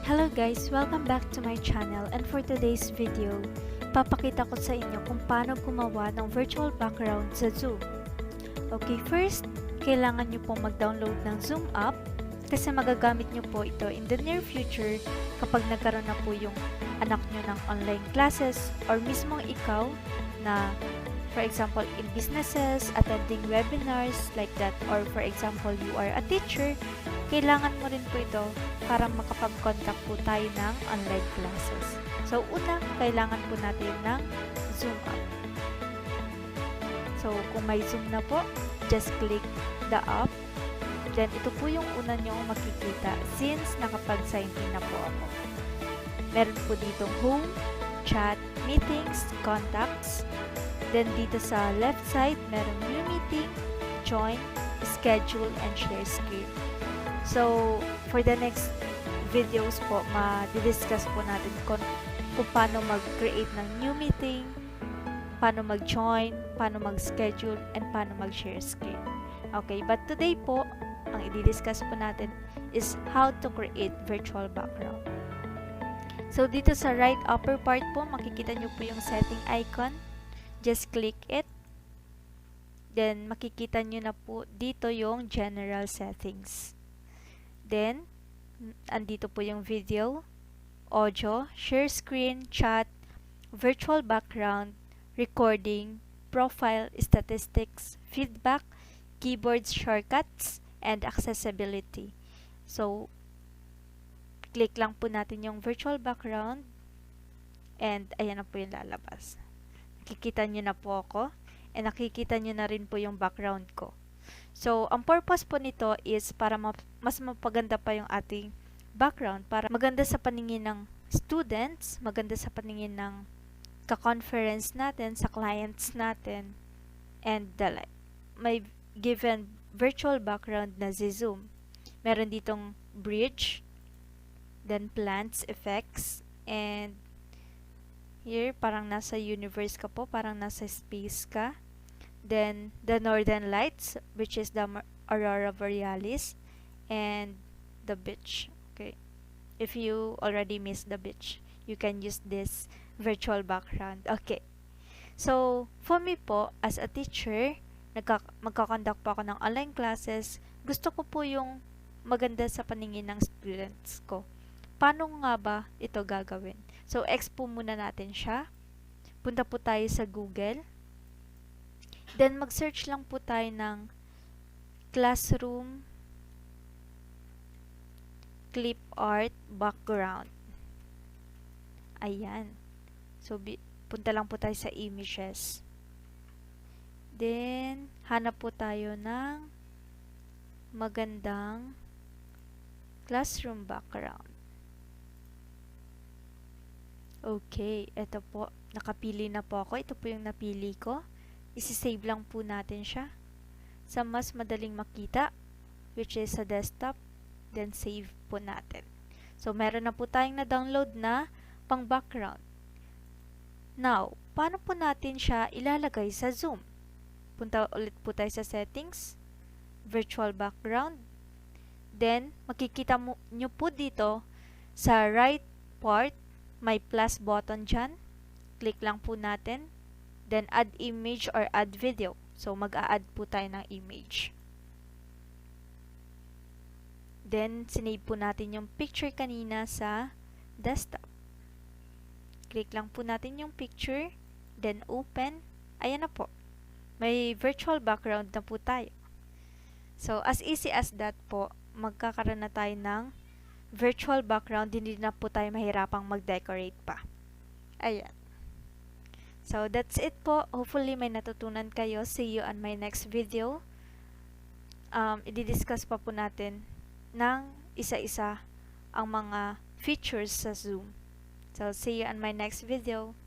Hello guys! Welcome back to my channel, and for today's video, papakita ko sa inyo kung paano gumawa ng virtual background sa Zoom. Okay, first, kailangan nyo pong mag-download ng Zoom app kasi magagamit nyo po ito in the near future kapag nagkaroon na po yung anak nyo ng online classes or mismong ikaw na for example in businesses, attending webinars like that, or for example you are a teacher, kailangan mo rin po ito para makapag-contact po tayo ng online classes. So, una, kailangan po natin ng Zoom app. So, kung may Zoom na po, just click the app. Then, ito po yung una nyo makikita since nakapag-sign in na po ako. Meron po ditong home, chat, meetings, contacts. Then, dito sa left side, meron new meeting, join, schedule, and share screen. So, for the next videos po, ma-discuss po natin kung paano mag-create ng new meeting, paano mag-join, paano mag-schedule, and paano mag-share screen. Okay, but today po, ang i-discuss po natin is how to create virtual background. So, dito sa right upper part po, makikita nyo po yung setting icon. Just click it. Then, makikita nyo na po dito yung general settings. Then, andito po yung video, audio, share screen, chat, virtual background, recording, profile, statistics, feedback, keyboard shortcuts, and accessibility. So, click lang po natin yung virtual background and ayan na po yung lalabas. Nakikita nyo na po ako and nakikita nyo na rin po yung background ko. So, ang purpose po nito is para mas mapaganda pa yung ating background, para maganda sa paningin ng students, maganda sa paningin ng ka-conference natin, sa clients natin, and the like. May given virtual background na si Zoom. Meron ditong bridge, then plants, effects, and here, parang nasa universe ka po, parang nasa space ka. Then, the northern lights, which is the aurora borealis, and the beach. Okay. If you already missed the beach, you can use this virtual background. Okay. So, for me po, as a teacher, magkakonduct po ako ng online classes, gusto ko po yung maganda sa paningin ng students ko. Paano nga ba ito gagawin? So, expo muna natin siya. Punta po tayo sa Google. Then, mag-search lang po tayo ng classroom clip art background. Ayan. So, punta lang po tayo sa images. Then, hanap po tayo ng magandang classroom background. Okay, ito po. Nakapili na po ako. Ito po yung napili ko. Isi-save lang po natin siya sa mas madaling makita, which is sa desktop. Then, save po natin. So, meron na po tayong na-download na pang background. Now, paano po natin siya ilalagay sa Zoom? Punta ulit po tayo sa settings, virtual background. Then, makikita nyo po dito sa right part, may plus button dyan. Click lang po natin. Then, add image or add video. So, mag-a-add po tayo ng image. Then, sinave po natin yung picture kanina sa desktop. Click lang po natin yung picture. Then, open. Ayan na po. May virtual background na po tayo. So, as easy as that po, magkakaroon na tayo ng virtual background. Hindi na po tayo mahirapang mag-decorate pa. Ayan. So, that's it po. Hopefully, may natutunan kayo. See you on my next video. I-discuss pa po natin ng isa-isa ang mga features sa Zoom. So, see you on my next video.